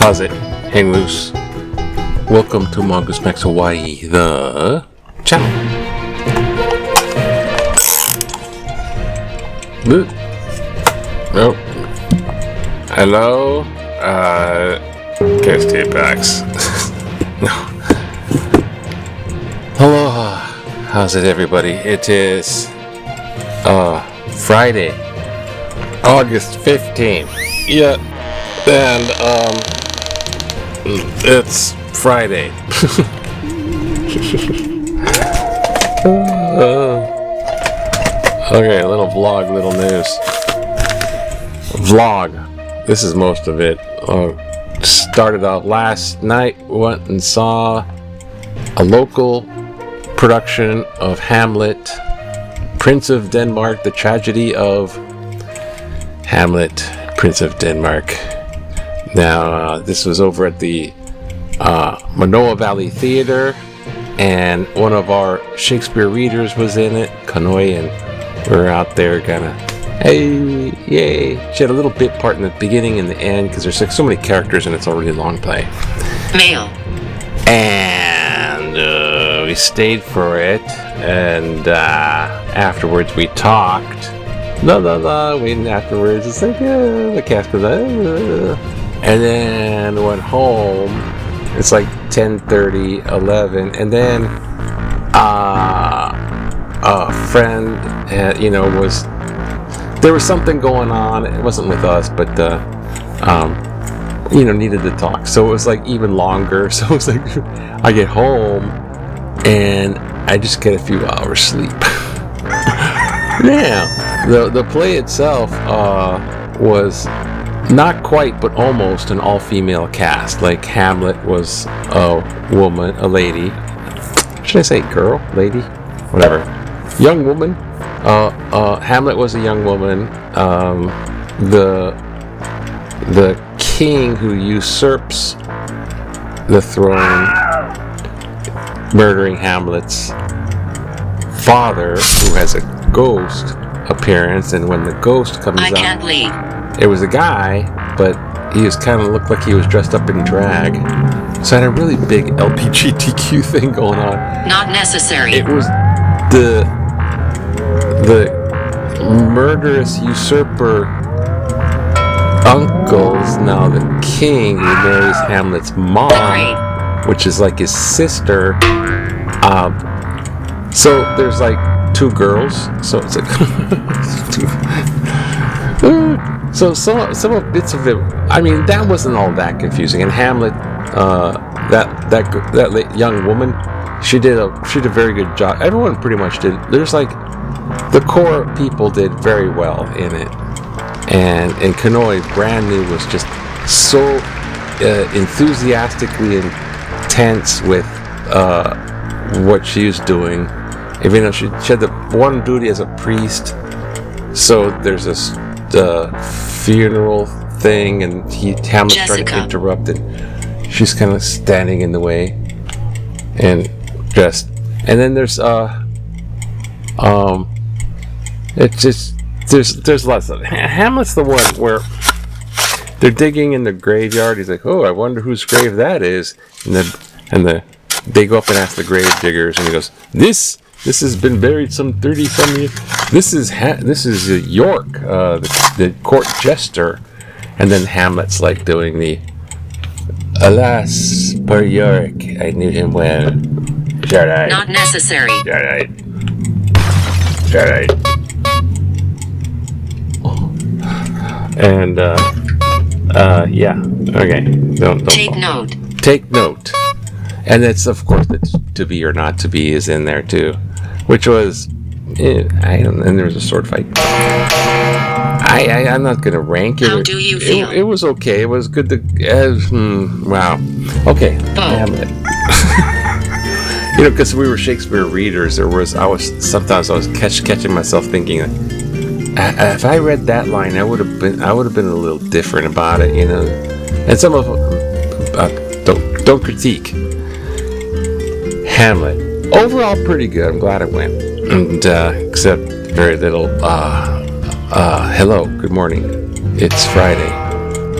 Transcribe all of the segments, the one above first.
How's it? Hang loose. Welcome to Mongoose Max Hawaii, the channel. Nope. Hello? Can't stay backs. No. Aloha. How's it, everybody? It is Friday, August 15th. Yeah. And it's Friday. Okay, little vlog, little news. Vlog. This is most of it. Started off last night, went and saw a local production of Hamlet, Prince of Denmark, the tragedy of Hamlet, Prince of Denmark. Now, this was over at the Manoa Valley Theater, and one of our Shakespeare readers was in it, Keone, and we were out there kind of, hey, yay. She had a little bit part in the beginning and the end, because there's like so many characters and it's a really long play. Mail. And we stayed for it, and afterwards we talked. Waiting afterwards, it's like, the cast was and then went home. It's like 10:30, 11, and then a friend, there was something going on. It wasn't with us, but needed to talk. So it was like even longer. So it was like I get home and I just get a few hours sleep. Now, the play itself was not quite, but almost an all-female cast. Like Hamlet was a woman, a lady. Should I say girl, lady, whatever, young woman. Hamlet was a young woman. The king who usurps the throne, murdering Hamlet's father, who has a ghost appearance, and when the ghost comes out, I can't leave. It was a guy, but he was kind of looked like he was dressed up in drag. So I had a really big LGBTQ thing going on. Not necessary. It was the murderous usurper uncle is now the king who marries Hamlet's mom, which is like his sister. So there's like two girls. So it's like so some bits of it. I mean, that wasn't all that confusing. And Hamlet, that young woman, she did a very good job. Everyone pretty much did. There's like the core people did very well in it, and Keone, brand new, was just so enthusiastically intense with what she was doing. Even though she had the one duty as a priest, so there's this funeral thing, and Hamlet's trying to interrupt, and she's kind of standing in the way, and then there's it's just there's lots of Hamlet's the one where they're digging in the graveyard. He's like, oh, I wonder whose grave that is, and they go up and ask the grave diggers, and he goes, this has been buried some 30-some years. This is Yorick, the court jester. And then Hamlet's like doing the, alas, poor Yorick, I knew him well. Shall I? Not necessary. Shall I? And yeah, okay. Don't Take note. Take note. And it's, of course, the to be or not to be is in there too, which was, and there was a sword fight. I'm not gonna rank it. How do you feel? It was okay. It was good to. Wow. Okay. Hamlet. Because we were Shakespeare readers, I was catching myself thinking, if I read that line, I would have been a little different about it, And some of don't critique Hamlet. Overall, pretty good. I'm glad it went, and except very little. Hello, good morning. It's Friday.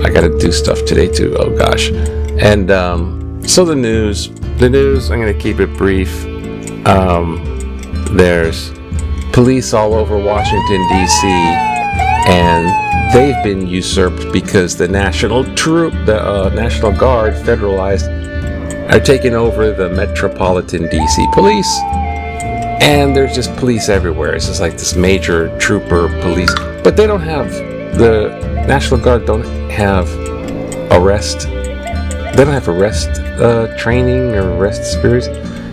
I got to do stuff today too. Oh gosh, and so the news. I'm going to keep it brief. There's police all over Washington, D.C., and they've been usurped because the National Guard, federalized, are taking over the Metropolitan D.C. Police. And there's just police everywhere. It's just like this major trooper police. But they don't have, the National Guard don't have arrest. They don't have arrest training or arrest experience.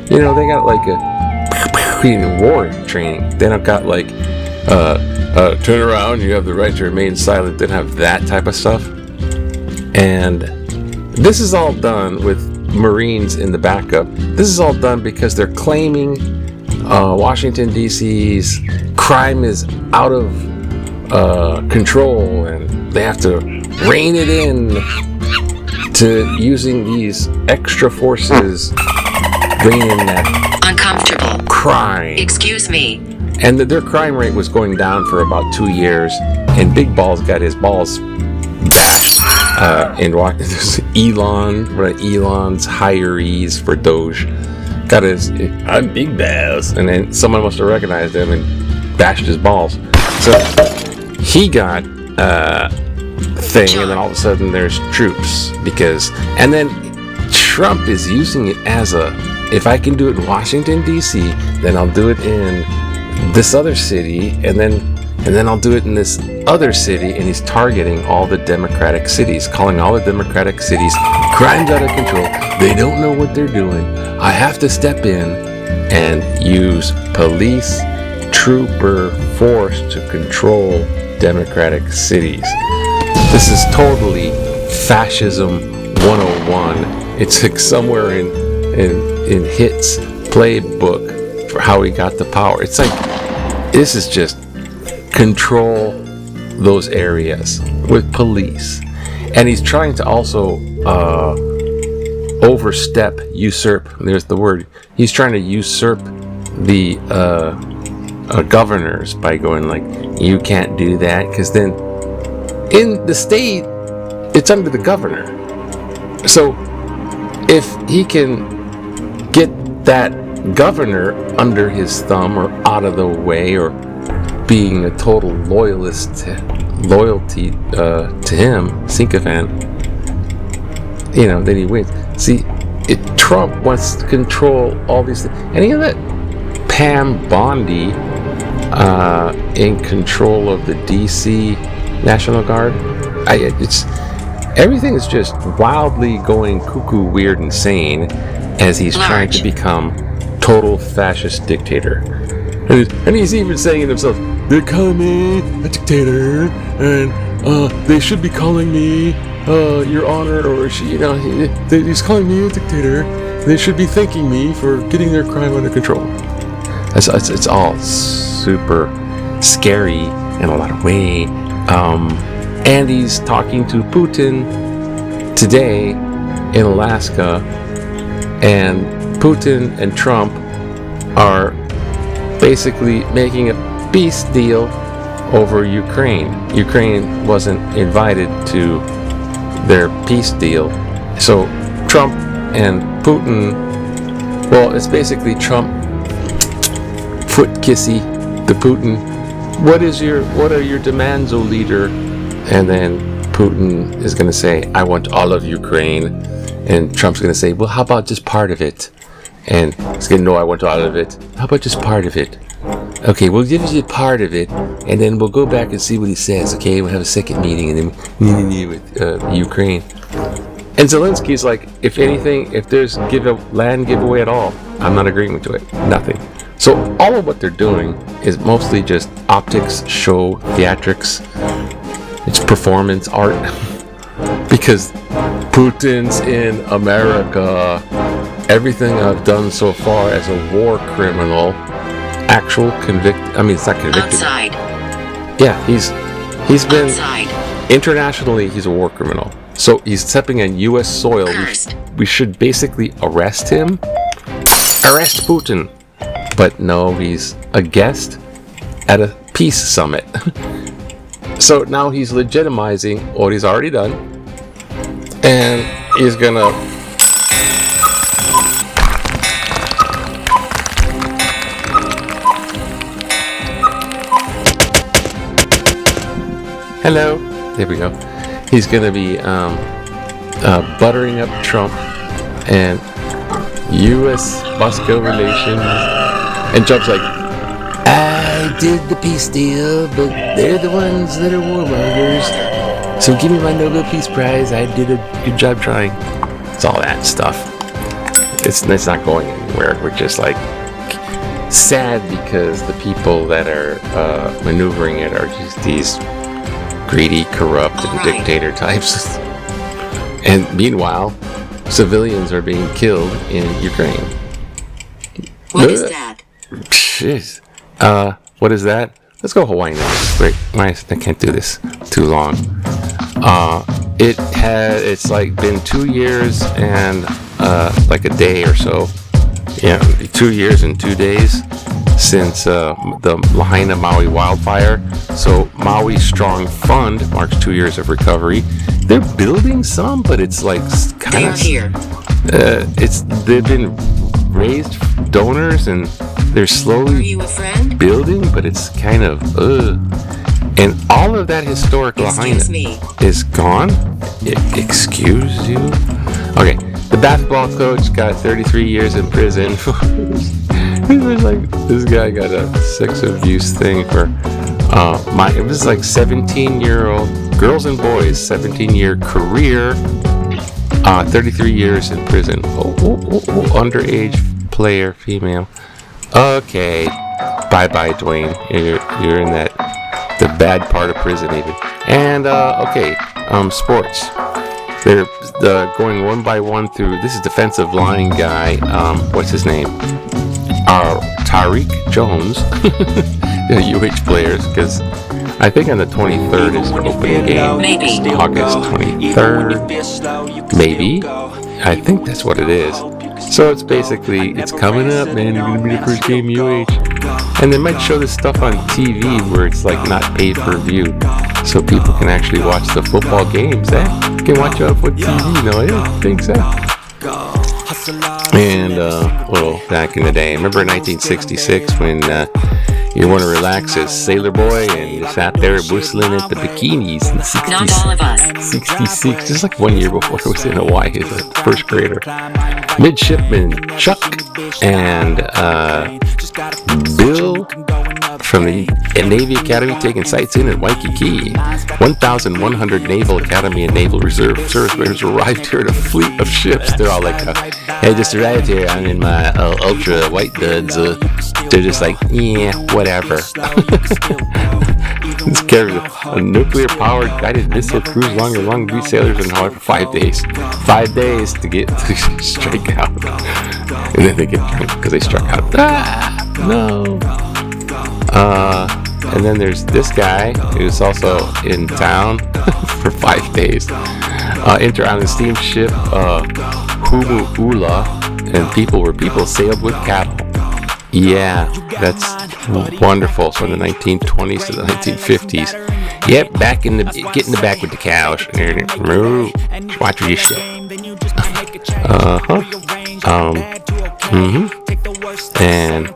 They got like a war training. They don't got like turn around, you have the right to remain silent. They don't have that type of stuff. And this is all done with Marines in the backup. This is all done because they're claiming Washington D.C.'s crime is out of control, and they have to rein it in to using these extra forces, bringing in that uncomfortable crime. Excuse me. And their crime rate was going down for about 2 years, and Big Balls got his balls back. And Elon's hirees for Doge got his I'm Big Balls, and then someone must have recognized him and bashed his balls. So he got thing, and then all of a sudden there's troops and then Trump is using it as if I can do it in Washington D.C., then I'll do it in this other city, and then I'll do it in this other city, and he's targeting all the Democratic cities, calling all the Democratic cities crimes out of control. They don't know what they're doing. I have to step in and use police trooper force to control Democratic cities. This is totally fascism 101. It's like somewhere in Hit's playbook for how he got the power. It's like, this is just control those areas with police. And he's trying to also usurp, there's the word. He's trying to usurp the governors by going like, you can't do that, because then in the state, it's under the governor. So if he can get that governor under his thumb or out of the way, or being a total loyalty to him, sycophant, then he wins. See, Trump wants to control all these things. And you know that Pam Bondi in control of the DC National Guard? Everything is just wildly going cuckoo, weird, insane as he's trying to become total fascist dictator. And he's even saying it himself, they're calling me a dictator, and they should be calling me your honor, or he's calling me a dictator. They should be thanking me for getting their crime under control. It's all super scary in a lot of ways. And he's talking to Putin today in Alaska, and Putin and Trump are basically making a peace deal over Ukraine. Ukraine wasn't invited to their peace deal. So Trump and Putin, well, it's basically Trump foot kissy to Putin. What are your demands, O leader? And then Putin is going to say, I want all of Ukraine. And Trump's going to say, well, how about just part of it? And he's going to know, I want all of it. How about just part of it? Okay, we'll give you part of it, and then we'll go back and see what he says. Okay, we'll have a second meeting, and then with Ukraine. And Zelensky's like, if anything, if there's land giveaway at all, I'm not agreeing to it. Nothing. So all of what they're doing is mostly just optics, show, theatrics. It's performance art. Because Putin's in America. Everything I've done so far as a war criminal, actual it's not convicted. Outside. Yeah, he's been Outside. Internationally, he's a war criminal. So he's stepping on U.S. soil. We should basically arrest him. Arrest Putin. But no, he's a guest at a peace summit. So now he's legitimizing what he's already done. And he's gonna... Hello. There we go. He's gonna be buttering up Trump and U.S.-Moscow relations. And Trump's like, I did the peace deal, but they're the ones that are warmongers. So give me my Nobel Peace Prize. I did a good job trying. It's all that stuff. It's not going anywhere. We're just like sad because the people that are maneuvering it are just these greedy, corrupt, and dictator types. And meanwhile, civilians are being killed in Ukraine. What is that? Jeez. What is that? Let's go Hawaiian. Wait, I can't do this too long. It's like been 2 years and like a day or so. Yeah, 2 years and 2 days since the Lahaina Maui wildfire. So Maui Strong Fund marks 2 years of recovery. They're building some, but it's like kind of here. They've been raised donors and they're slowly Are you a friend? building, but it's kind of and all of that historic Lahaina is gone. Excuse you? Okay, the basketball coach got 33 years in prison. This guy got a sex abuse thing for it was like 17-year-old girls and boys, 17-year career, 33 years in prison. Underage player, female. Okay, bye, Dwayne. You're in the bad part of prison even. And sports. They're going one by one through. This is defensive line guy. What's his name? Tariq Jones. The UH players, because I think on the 23rd is the opening game. Maybe. August 23rd. Maybe. I think that's what it is. So it's basically, it's coming up, man. You're going to be the first game UH. And they might show this stuff on TV where it's like not paid per view. So people can actually watch the football games. You can watch it on TV. No, I don't think so. And, back in the day, remember in 1966 when you want to relax as Sailor Boy and you sat there whistling at the bikinis in 66. Not all of us. 66, just like 1 year before I was in Hawaii as a first grader. Midshipman Chuck and Bill from the Navy Academy taking sights in at Waikiki. 1,100 Naval Academy and Naval Reserve service members arrived here in a fleet of ships. They're all like, hey, just arrived here. I'm in my ultra white duds. They're just like, yeah, whatever. This carries a nuclear-powered guided missile cruise along the Long Beach sailors in Hawaii for 5 days. 5 days to get to strike out. And then they get drunk because they struck out. No. And then there's this guy who's also in town for 5 days. Inter-island steamship Humu'ula, and people sailed with cattle. Yeah, that's wonderful. From the 1920s to the 1950s. Yep, get in the back with the cows. Watch your shit. And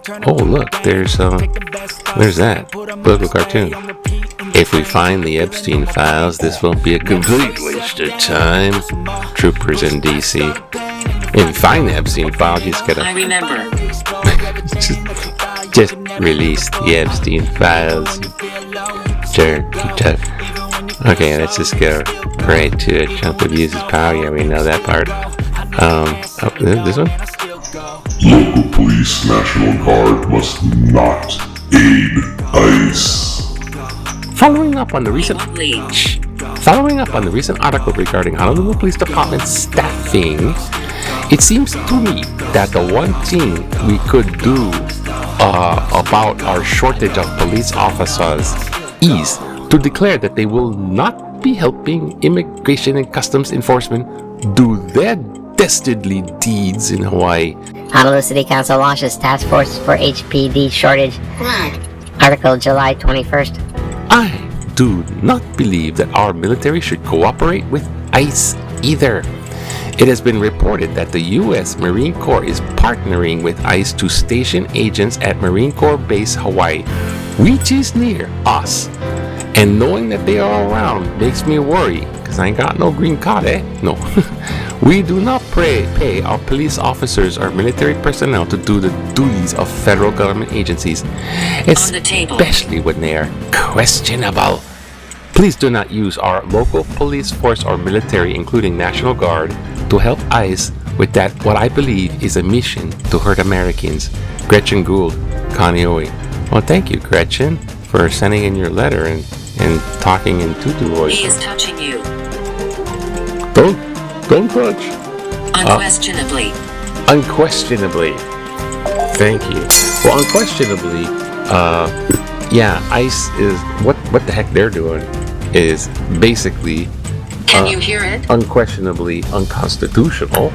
look, there's that political cartoon. If we find the Epstein files, this won't be a complete waste of time. Troopers in DC. If you find the Epstein files, you just gotta. I remember. Just release the Epstein files. Dirty duck. Okay, let's just go right to it. Trump abuses power. Yeah, we know that part. This one? Local police, National Guard must not aid ICE. Following up on the recent Bleach. article regarding Honolulu Police Department staffing, it seems to me that the one thing we could do about our shortage of police officers is to declare that they will not be helping Immigration and Customs Enforcement do their dastardly deeds in Hawaii. Honolulu City Council launches task force for HPD shortage. Article July 21st. I do not believe that our military should cooperate with ICE either. It has been reported that the U.S. Marine Corps is partnering with ICE to station agents at Marine Corps Base Hawaii, which is near us. And knowing that they are around makes me worry, because I ain't got no green card, eh? No. We do not pay our police officers or military personnel to do the duties of federal government agencies, especially when they are questionable. Please do not use our local police force or military, including National Guard, to help ICE with that what I believe is a mission to hurt Americans. Gretchen Gould, Kaneohe. Well, thank you, Gretchen, for sending in your letter and talking in tutu voice. He is touching you. Don't touch. Unquestionably. Unquestionably. Thank you. Well, unquestionably, yeah, ICE is what the heck they're doing is basically Can you hear it? unquestionably unconstitutional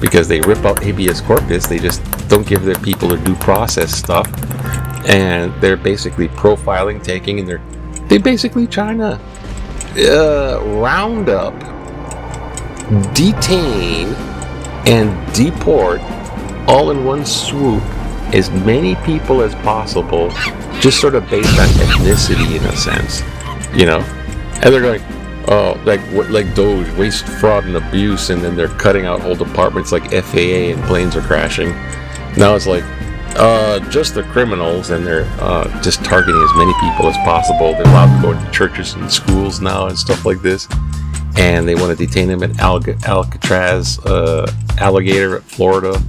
because they rip out habeas corpus. They just don't give their people their due process stuff, and they're basically profiling, taking, and they basically trying to round up, detain, and deport all in one swoop as many people as possible, just sort of based on ethnicity in a sense, you know. And they're going, oh, like Doge, waste, fraud, and abuse, and then they're cutting out whole departments like FAA and planes are crashing. Now it's like, just the criminals, and they're just targeting as many people as possible. They're allowed to go into churches and schools now and stuff like this. And they want to detain them at Alcatraz, Alligator at Florida,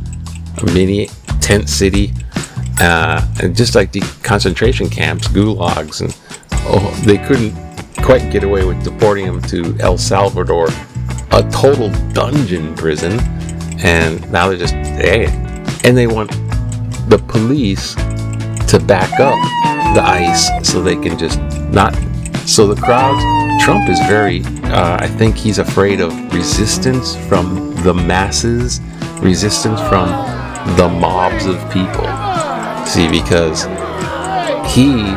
a mini tent city, and just like the concentration camps, gulags, and they couldn't quite get away with deporting them to El Salvador, a total dungeon prison, and now they're just, hey, and they want the police to back up the ICE so they can just not, so the crowds, Trump is very, I think he's afraid of resistance from the masses, resistance from the mobs of people. See, because he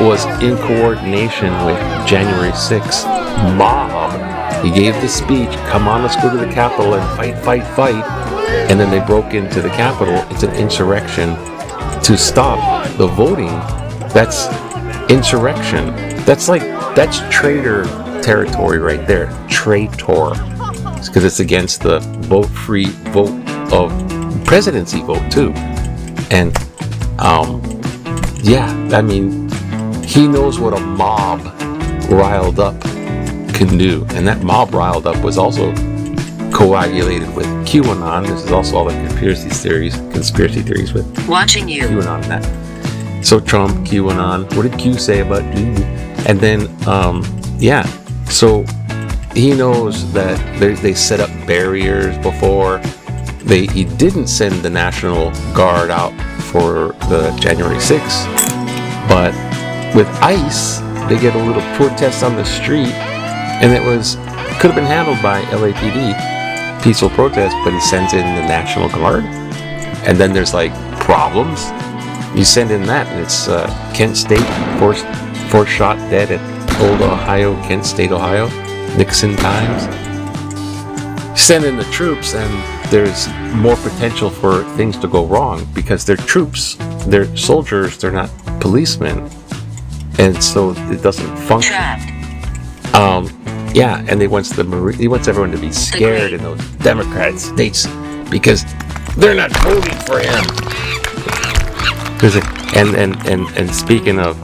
was in coordination with January 6th mob. He gave the speech, come on, let's go to the Capitol and fight. And then they broke into the Capitol. It's an insurrection to stop the voting. That's insurrection. That's traitor territory right there. Traitor. It's because it's against the free vote of presidency vote too. And yeah, I mean, he knows what a mob riled up can do. And that mob riled up was also coagulated with QAnon. This is also all the conspiracy theories with Watching you. QAnon and that. So Trump, QAnon, what did Q say about you? And then, yeah, so he knows that they set up barriers before. He didn't send the National Guard out for the January 6th, but with ICE, they get a little protest on the street, and could have been handled by LAPD, peaceful protest, but he sends in the National Guard, and then there's like problems. You send in that, and it's Kent State, four shot dead at Old Ohio, Kent State, Ohio, Nixon times. You send in the troops, and there's more potential for things to go wrong because they're troops, they're soldiers, they're not policemen, and so it doesn't function. Trapped. Yeah, and he wants everyone to be scared in those Democrat states because they're not voting for him. And speaking of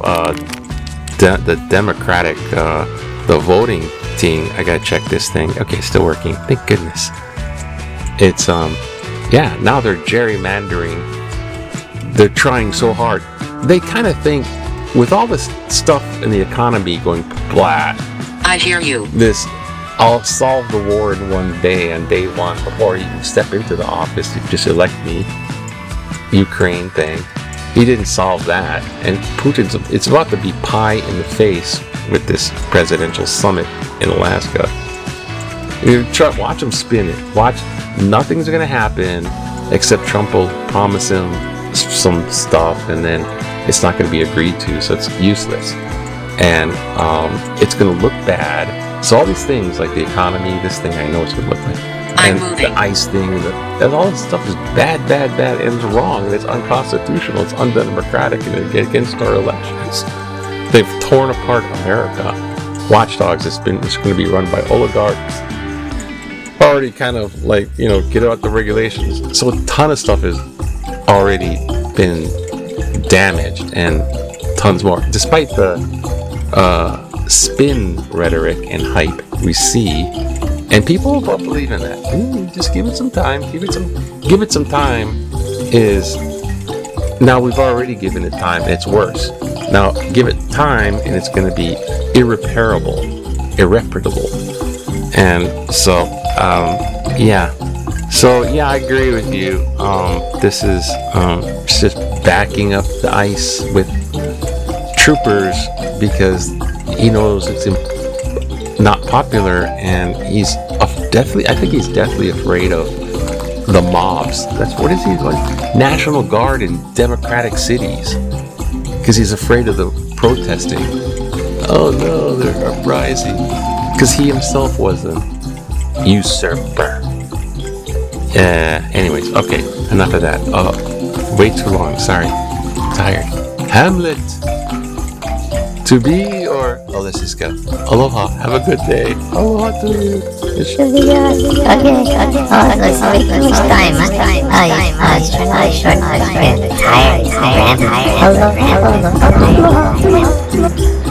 the Democratic, the voting thing, I gotta check this thing. Okay, still working. Thank goodness. It's yeah. Now they're gerrymandering. They're trying so hard. They kind of think, with all this stuff in the economy going blah. I hear you. This, I'll solve the war in one day, on day one, before you step into the office. You just elect me. Ukraine thing. He didn't solve that. And Putin's, it's about to be pie in the face with this presidential summit in Alaska. Watch him spin it. Watch, nothing's going to happen except Trump will promise him some stuff, and then it's not going to be agreed to, so it's useless. And it's going to look bad. So all these things, like the economy, this thing, I know it's going to look like. I'm And moving. the ICE thing, all this stuff is bad, and it's wrong, and it's unconstitutional, it's undemocratic, and it's against our elections. They've torn apart America. Watchdogs, it's going to be run by oligarchs. Already kind of like, get out the regulations. So a ton of stuff has already been damaged, and tons more. Despite the spin rhetoric and hype we see, and people will believe in that. Just give it some time. Give it some time. Is now we've already given it time, and it's worse. Now give it time, and it's going to be irreparable. And so, yeah. So yeah, I agree with you. This is just backing up the ICE with troopers because he knows it's not popular, and he's definitely. I think he's deathly afraid of the mobs. What is he like? National Guard in democratic cities, because he's afraid of the protesting. Oh no, they're uprising. Because he himself was a usurper. Anyways, okay, enough of that. Way too long. Sorry, tired. Hamlet. To be or let's just go. Aloha. Have a good day. Aloha to you. Okay. Oh, let's wait too much time. Tired.